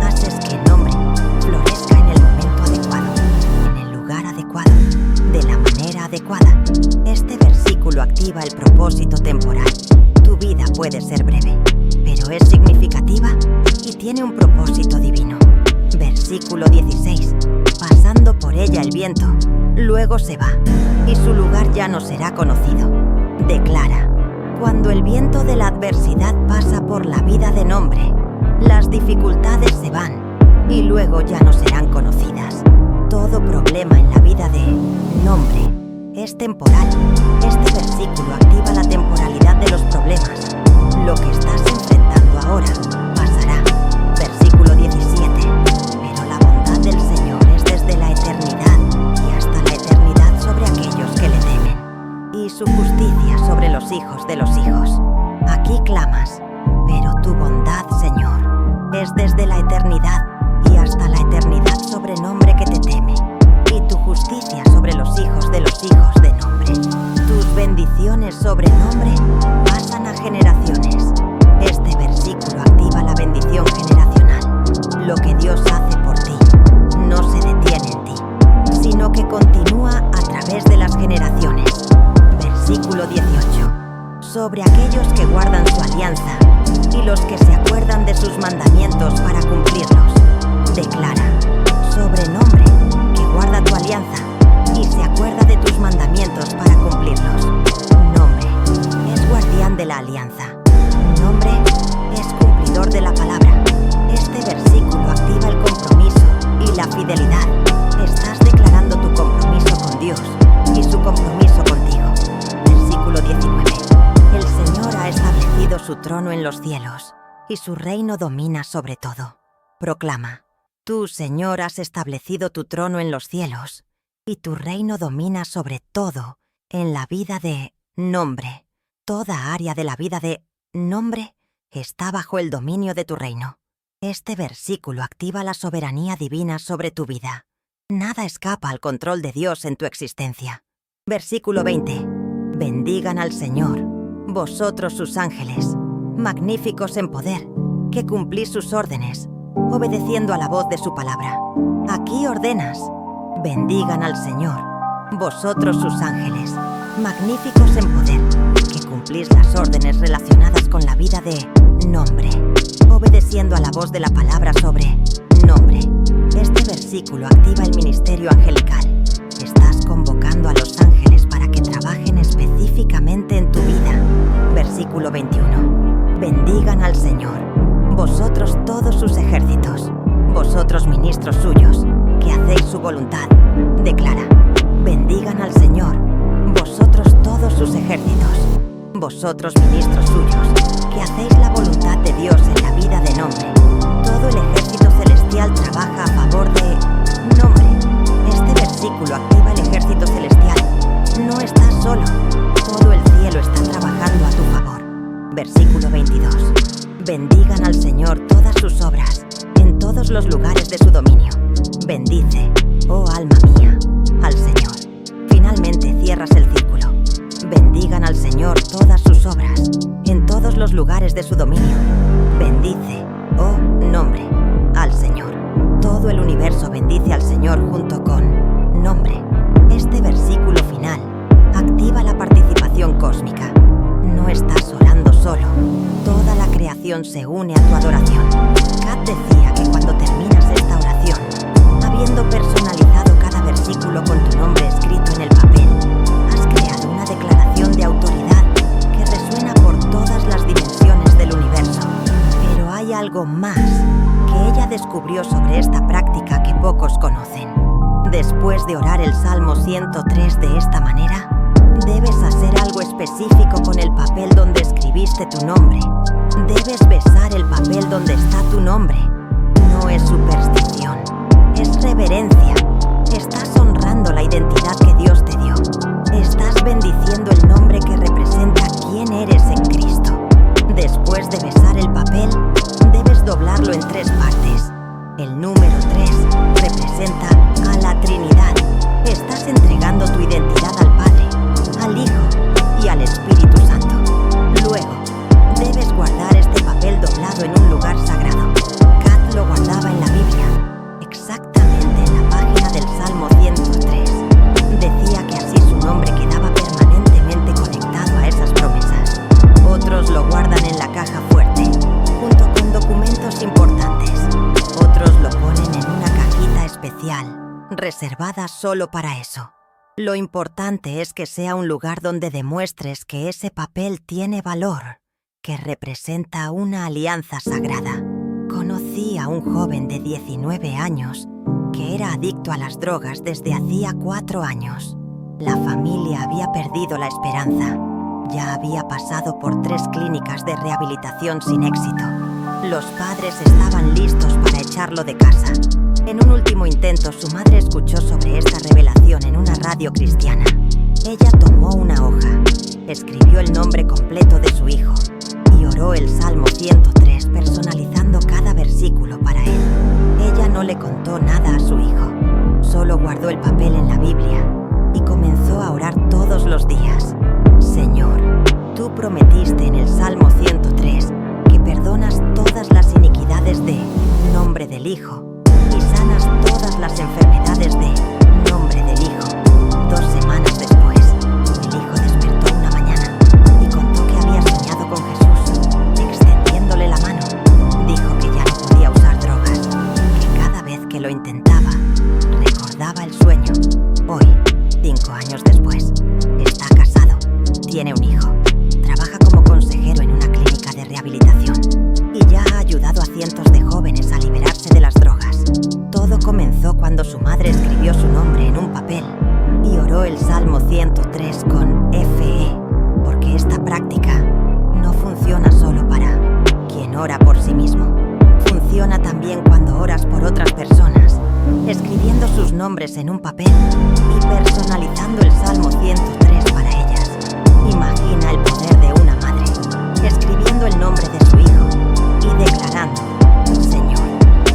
haces que nombre florezca en el momento adecuado, en el lugar adecuado, de la manera adecuada. Este versículo activa el propósito temporal. Tu vida puede ser breve, pero es significativa y tiene un propósito divino. Versículo 16. Pasando por ella el viento, luego se va, y su lugar ya no será conocido. Declara: cuando el viento de la adversidad pasa por la vida de nombre, las dificultades se van, y luego ya no serán conocidas. Todo problema en la vida de nombre es temporal. Este versículo activa la temporalidad de los problemas. Lo que estás enfrentando ahora pasará. Versículo 17. Pero la bondad del Señor es desde la eternidad y hasta la eternidad sobre aquellos que le temen, y su justicia sobre los hijos de los hijos. Aquí clamas: pero tu bondad, Señor, es desde la eternidad y hasta la eternidad sobre nombre que te teme, y tu justicia sobre los hijos de nombre. Tus bendiciones sobre nombre pasan a generaciones. Este versículo activa la bendición generacional. Lo que Dios hace por ti no se detiene en ti, sino que continúa a través de las generaciones. Versículo 18. Sobre aquellos que guardan su alianza y los que se acuerdan de sus mandamientos para cumplirlos. Declara: sobre nombre que guarda tu alianza y se acuerda de tus mandamientos para cumplirlos. Nombre es guardián de la alianza. Nombre es cumplidor de la palabra. Este versículo activa el compromiso y la fidelidad. Estás declarando tu compromiso con Dios y su compromiso contigo. Versículo 19. El Señor ha establecido su trono en los cielos y su reino domina sobre todo. Proclama: tú, Señor, has establecido tu trono en los cielos y tu reino domina sobre todo en la vida de nombre. Toda área de la vida de nombre está bajo el dominio de tu reino. Este versículo activa la soberanía divina sobre tu vida. Nada escapa al control de Dios en tu existencia. Versículo 20. Bendigan al Señor, vosotros sus ángeles, magníficos en poder, que cumplís sus órdenes, obedeciendo a la voz de su palabra. Aquí ordenas: bendigan al Señor, vosotros sus ángeles, magníficos en poder, que cumplís las órdenes relacionadas con la vida de nombre, obedeciendo a la voz de la palabra sobre nombre. Este versículo activa el ministerio angelical. Estás convocando a los ángeles para que trabajen específicamente en tu vida. Versículo 21. Bendigan al Señor, vosotros todos sus ejércitos, vosotros ministros suyos, que hacéis su voluntad. Declara: bendigan al Señor, vosotros todos sus ejércitos, vosotros ministros suyos, que hacéis la voluntad de Dios en la vida de nombre. Todo el ejército celestial trabaja a favor de nombre. Señor todas sus obras, en todos los lugares de su dominio. Bendice, oh alma mía, al Señor. Finalmente cierras el círculo. Bendigan al Señor todas sus obras, en todos los lugares de su dominio. Bendice, oh nombre, al Señor. Todo el universo bendice al Señor junto con nombre. Este versículo final activa la participación cósmica. No estás orando solo. Toda la creación se une a tu adoración. Kat decía que cuando terminas esta oración, habiendo personalizado cada versículo con tu nombre escrito en el papel, has creado una declaración de autoridad que resuena por todas las dimensiones del universo. Pero hay algo más que ella descubrió sobre esta práctica que pocos conocen. Después de orar el Salmo 103 de esta manera, debes hacer algo específico con el papel donde escribiste tu nombre. Debes besar el papel donde está tu nombre. No es superstición, es reverencia. Estás honrando la identidad que Dios te dio. Estás bendiciendo el nombre que representa quién eres en Cristo. Después de besar el papel, debes doblarlo en 3 partes. El número 3 representa a la Trinidad. Estás entregando tu identidad al Padre, al Hijo y al Espíritu Santo. Luego, debes guardar este papel doblado en un lugar sagrado. Kat lo guardaba en la Biblia, exactamente en la página del Salmo 103. Decía que así su nombre quedaba permanentemente conectado a esas promesas. Otros lo guardan en la caja fuerte, junto con documentos importantes. Otros lo ponen en una cajita especial, reservada solo para eso. Lo importante es que sea un lugar donde demuestres que ese papel tiene valor, que representa una alianza sagrada. Conocí a un joven de 19 años que era adicto a las drogas desde hacía 4 años. La familia había perdido la esperanza. Ya había pasado por 3 clínicas de rehabilitación sin éxito. Los padres estaban listos para echarlo de casa. En un último intento, su madre escuchó sobre esta revelación en una radio cristiana. Ella tomó una hoja, escribió el nombre completo de su hijo y oró el Salmo 103 personalizando cada versículo para él. Ella no le contó nada a su hijo, solo guardó el papel en la Biblia y comenzó a orar todos los días. Señor, tú prometiste en el Salmo 103 que perdonas todas las iniquidades de nombre del Hijo y sanas todas las enfermedades de nombre del Hijo. 2 semanas después, el hijo despertó una mañana y contó que había soñado con Jesús, extendiéndole la mano. Dijo que ya no podía usar drogas, que cada vez que lo intentaba, recordaba el sueño. Hoy, 5 años después, está casado, tiene un hijo, trabaja como consejero en una clínica de rehabilitación y ya ha ayudado a cientos de jóvenes a liberarse de las drogas. Todo comenzó cuando su madre escribió su nombre en un papel y oró el Salmo 103 con fe, porque esta práctica no funciona solo para quien ora por sí mismo. Funciona también cuando oras por otras personas, escribiendo sus nombres en un papel y personalizando el Salmo 103 para ellas. Imagina el poder de una madre, escribiendo el nombre de su hijo y declarando: Señor,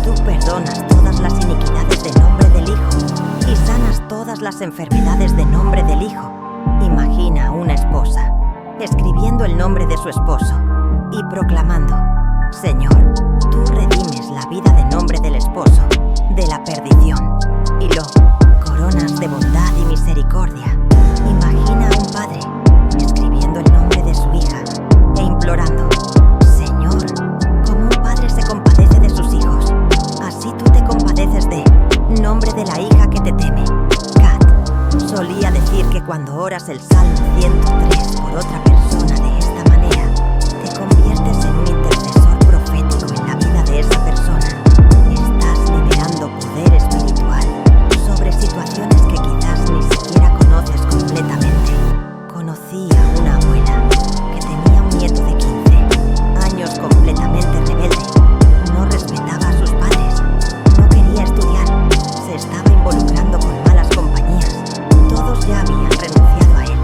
tú perdonas todas las iniquidades de nombre del Hijo y sanas todas las enfermedades de nombre del Hijo. Imagina a una esposa, escribiendo el nombre de su esposo y proclamando: Señor, tú redimes la vida de nombre del esposo de la perdición y lo coronas de bondad y misericordia. Imagina a un padre escribiendo el nombre de su hija e implorando: Señor, como un padre se compadece de sus hijos, así tú te compadeces de nombre de la hija que te teme. Kat solía decir que cuando oras el Salmo 103 por otra persona de esta manera, te conviertes en un intercesor profético en la vida de esa persona. Estás liberando poder espiritual sobre situaciones que quizás ni siquiera conoces completamente. Conocí a una abuela que tenía un nieto de 15 años completamente rebelde. No respetaba a sus padres, no quería estudiar, se estaba involucrando con malas compañías. Todos ya habían renunciado a él,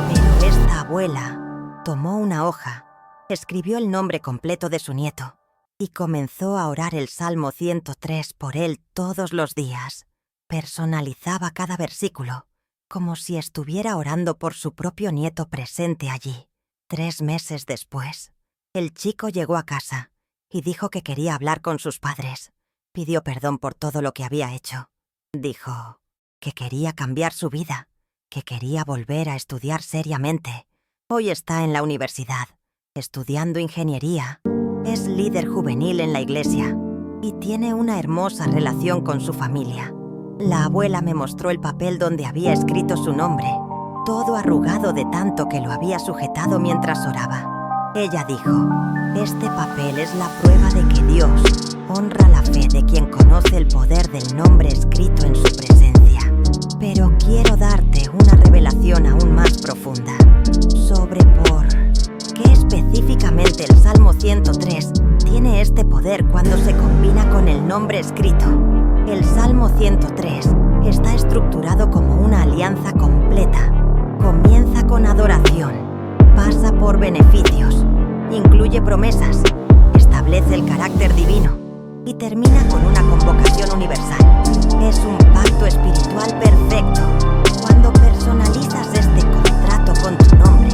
pero esta abuela tomó una hoja, escribió el nombre completo de su nieto y comenzó a orar el Salmo 103 por él todos los días. Personalizaba cada versículo, como si estuviera orando por su propio nieto presente allí. 3 meses después, el chico llegó a casa y dijo que quería hablar con sus padres. Pidió perdón por todo lo que había hecho. Dijo que quería cambiar su vida, que quería volver a estudiar seriamente. Hoy está en la universidad, estudiando ingeniería. Es líder juvenil en la iglesia y tiene una hermosa relación con su familia. La abuela me mostró el papel donde había escrito su nombre, todo arrugado de tanto que lo había sujetado mientras oraba. Ella dijo: este papel es la prueba de que Dios honra la fe de quien conoce el poder del nombre escrito en su presencia. Pero quiero darte una revelación aún más profunda sobre por qué específicamente el Salmo 103 tiene este poder cuando se combina con el nombre escrito. El Salmo 103 está estructurado como una alianza completa. Comienza con adoración, pasa por beneficios, incluye promesas, establece el carácter divino y termina con una convocación universal. Es un pacto espiritual perfecto. Cuando personalizas este contrato con tu nombre,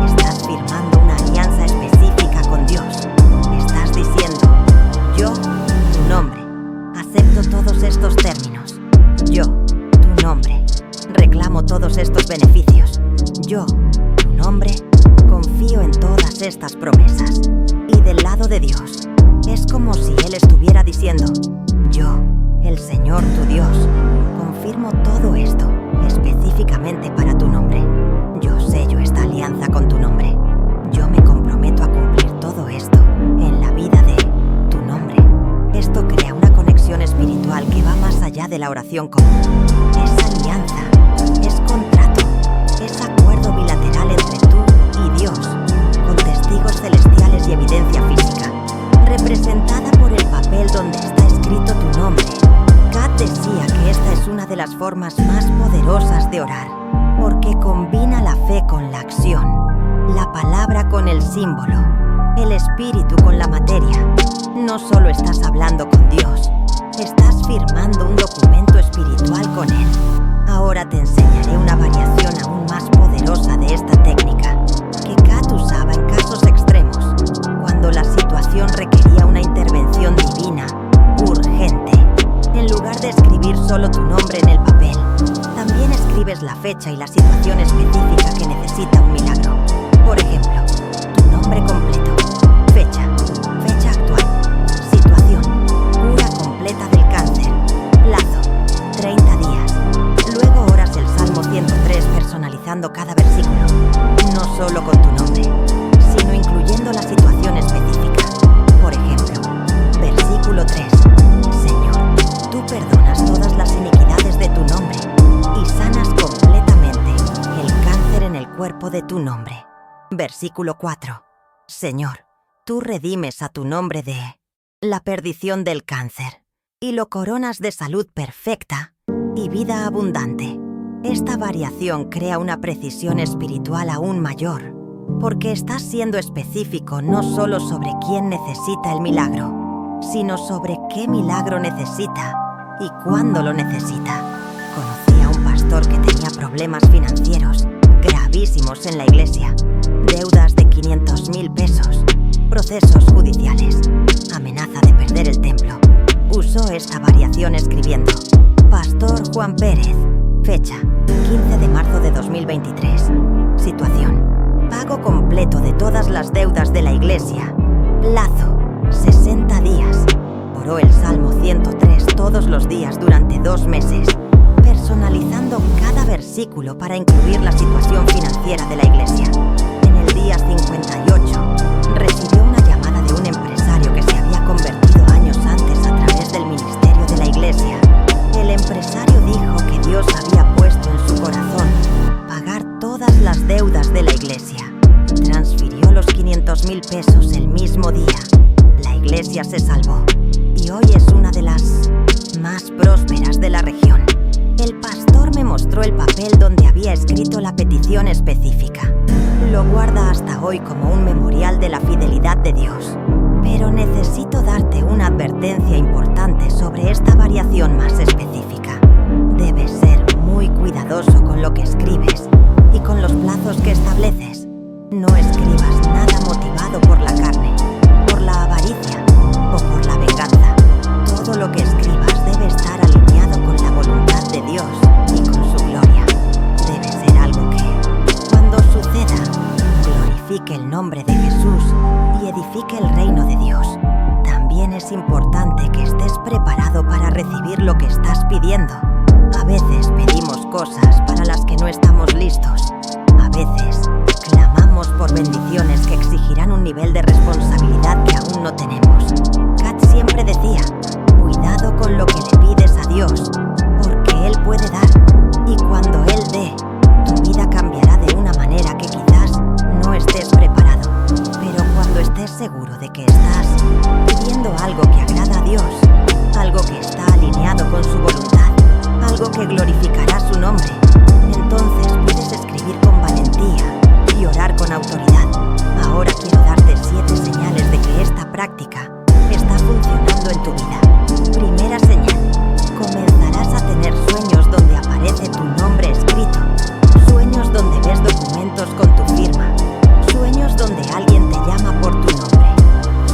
estás firmando una alianza específica con Dios. Estás diciendo: yo, tu nombre, acepto todos estos términos. Yo, tu nombre, reclamo todos estos beneficios. Yo, tu nombre, confío en todas estas promesas. Y del lado de Dios, es como si Él estuviera diciendo: yo, el Señor tu Dios, confirmo todo esto específicamente para tu nombre. Yo sello esta alianza con tu nombre. Yo me comprometo a cumplir todo esto en la vida de tu nombre. Esto crea una conexión espiritual que va más allá de la oración común. Es alianza, es contrato, es acuerdo bilateral entre tú y Dios, con testigos celestiales y evidencia física, representada por el papel donde está escrito tu nombre. Kat decía que esta es una de las formas más poderosas de orar, porque combina la fe con la acción, la palabra con el símbolo, el espíritu con la materia. No solo estás hablando con Dios, estás firmando un documento espiritual con Él. Ahora te enseñaré una variación aún más poderosa de esta técnica, que Kat usaba en casos extremos, cuando la situación requería una intervención divina, urgente. En lugar de escribir solo tu nombre en el papel, también escribes la fecha y la situación específica que necesita un milagro. Por ejemplo, tu nombre completo, fecha actual, situación, cura completa del cáncer, plazo, 30 días. Luego oras el Salmo 103 personalizando cada versículo, no solo con tu nombre, sino incluyendo la situación específica. Por ejemplo, versículo 3. Señor, tú perdonas todas las iniquidades de tu nombre y sanas completamente el cáncer en el cuerpo de tu nombre. Versículo 4. Señor, tú redimes a tu nombre de la perdición del cáncer y lo coronas de salud perfecta y vida abundante. Esta variación crea una precisión espiritual aún mayor, porque estás siendo específico no solo sobre quién necesita el milagro, sino sobre qué milagro necesita y cuándo lo necesita. Conocí a un pastor que tenía problemas financieros gravísimos en la iglesia, deudas de 500,000 pesos, procesos judiciales, amenaza de perder el templo. Usó esta variación escribiendo: Pastor Juan Pérez, fecha 15 de marzo de 2023, situación: pago completo de todas las deudas de la iglesia, plazo 60 días. Oró el Salmo 103 todos los días durante 2 meses, personalizando cada versículo para incluir la situación financiera de la iglesia. En el día 58, recibió una llamada de un empresario que se había convertido años antes a través del ministerio de la iglesia. El empresario dijo que Dios había puesto en su corazón pagar todas las deudas de la iglesia. Transfirió los 500,000 pesos el mismo día. La iglesia se salvó y hoy es una de las más prósperas de la región. El pastor me mostró el papel donde había escrito la petición específica. Lo guarda hasta hoy como un memorial de la fidelidad de Dios. Pero necesito darte una advertencia importante sobre esta variación más específica. Debes ser muy cuidadoso con lo que escribes y con los plazos que estableces. No escribas nada motivado por la carne, por la avaricia o por la venganza. Todo lo que escribas debe estar alineado con la voluntad de Dios y con su gloria. Debe ser algo que, cuando suceda, glorifique el nombre de Jesús y edifique el reino de Dios. También es importante que estés preparado para recibir lo que estás pidiendo. A veces pedimos cosas para las que no estamos listos. A veces clamamos por bendiciones que exigirán un nivel de responsabilidad que aún no tenemos. Kat siempre decía, cuidado con lo que le pides a Dios, porque Él puede dar. Y cuando Él dé, tu vida cambiará de una manera que quizás no estés preparado. Pero cuando estés seguro de que estás pidiendo algo que agrada a Dios, algo que está alineado con su voluntad, algo que glorificará su nombre, entonces puedes escribir con valentía y orar con autoridad. Ahora quiero darte 7 señales de que esta práctica está funcionando en tu vida. Primera señal: comenzarás a tener sueños donde aparece tu nombre escrito, sueños donde ves documentos con tu firma, sueños donde alguien te llama por tu nombre,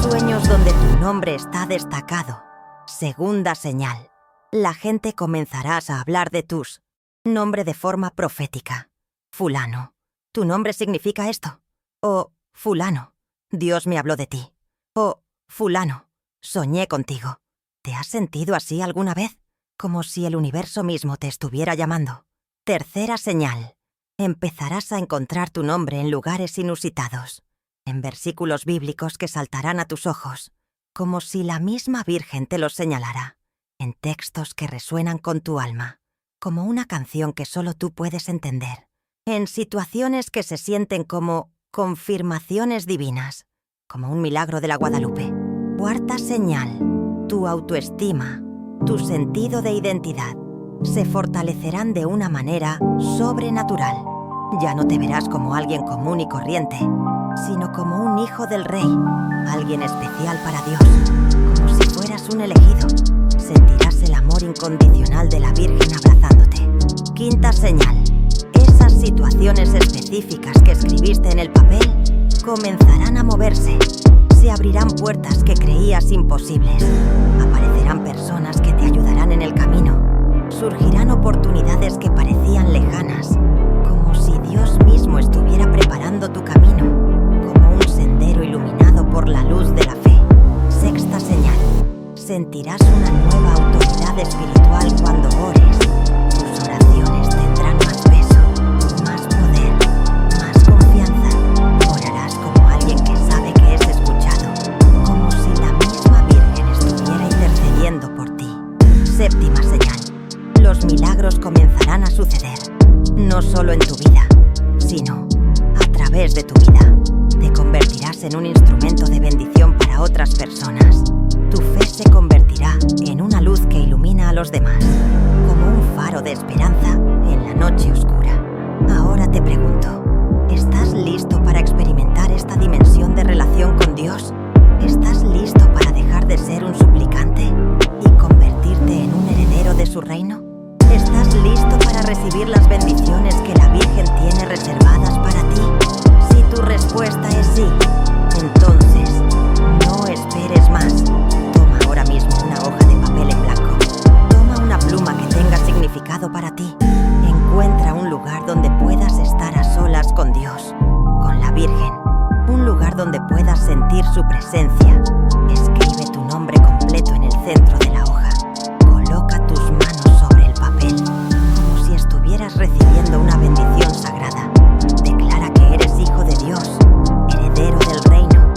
sueños donde tu nombre está destacado. Segunda señal: la gente comenzará a hablar de tus nombre de forma profética. Fulano, ¿tu nombre significa esto? O fulano, Dios me habló de ti. O fulano, soñé contigo. ¿Te has sentido así alguna vez? Como si el universo mismo te estuviera llamando. Tercera señal: empezarás a encontrar tu nombre en lugares inusitados, en versículos bíblicos que saltarán a tus ojos, como si la misma Virgen te los señalara, en textos que resuenan con tu alma, como una canción que solo tú puedes entender, en situaciones que se sienten como confirmaciones divinas, como un milagro de la Guadalupe. Cuarta señal: tu autoestima, tu sentido de identidad, se fortalecerán de una manera sobrenatural. Ya no te verás como alguien común y corriente, sino como un hijo del Rey, alguien especial para Dios, como si fueras un elegido. Sentirás el amor incondicional de la Virgen abrazándote. Quinta señal: esas situaciones específicas que escribiste en el papel comenzarán a moverse. Se abrirán puertas que creías imposibles. Aparecerán personas que te ayudarán en el camino. Surgirán oportunidades que parecían lejanas, como si Dios mismo estuviera preparando tu camino, como un sendero iluminado por la luz de la fe. Sexta señal: sentirás una nueva autoridad espiritual cuando ores. Tus oraciones tendrán más peso, más poder, más confianza. Orarás como alguien que sabe que es escuchado, como si la misma Virgen estuviera intercediendo por ti. Séptima señal: los milagros comenzarán a suceder, no solo en tu vida, sino a través de tu vida. Te convertirás en un instrumento de bendición para otras personas. Tu fe se convertirá en una luz que ilumina a los demás, como un faro de esperanza en la noche oscura. Ahora te pregunto, ¿estás listo para experimentar esta dimensión de relación con Dios? ¿Estás listo para dejar de ser un suplicante y convertirte en un heredero de su reino? ¿Estás listo para recibir las bendiciones que la Virgen tiene reservadas para ti? Si tu respuesta es sí, entonces no esperes más. Toma ahora mismo una hoja de papel en blanco. Toma una pluma que tenga significado para ti. Encuentra un lugar donde puedas estar a solas con Dios, con la Virgen. Un lugar donde puedas sentir su presencia. Escribe tu nombre completo en el centro de la hoja. Coloca tus manos sobre el papel, como si estuvieras recibiendo una bendición sagrada. Declara que eres hijo de Dios, heredero del reino,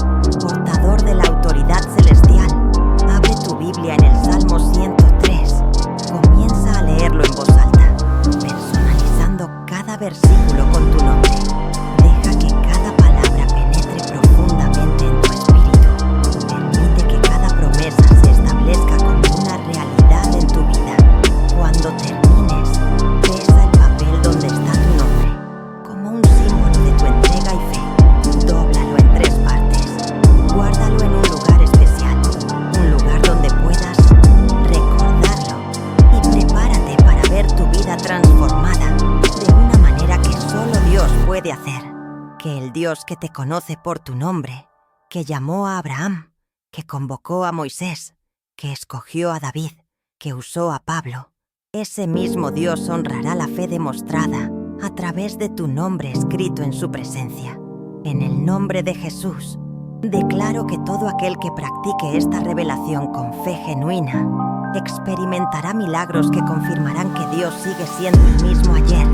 Dios que te conoce por tu nombre, que llamó a Abraham, que convocó a Moisés, que escogió a David, que usó a Pablo. Ese mismo Dios honrará la fe demostrada a través de tu nombre escrito en su presencia. En el nombre de Jesús, declaro que todo aquel que practique esta revelación con fe genuina experimentará milagros que confirmarán que Dios sigue siendo el mismo ayer,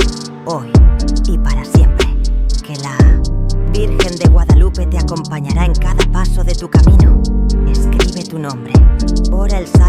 hoy y para siempre. Que la Virgen de Guadalupe te acompañará en cada paso de tu camino. Escribe tu nombre. Ora el Salmo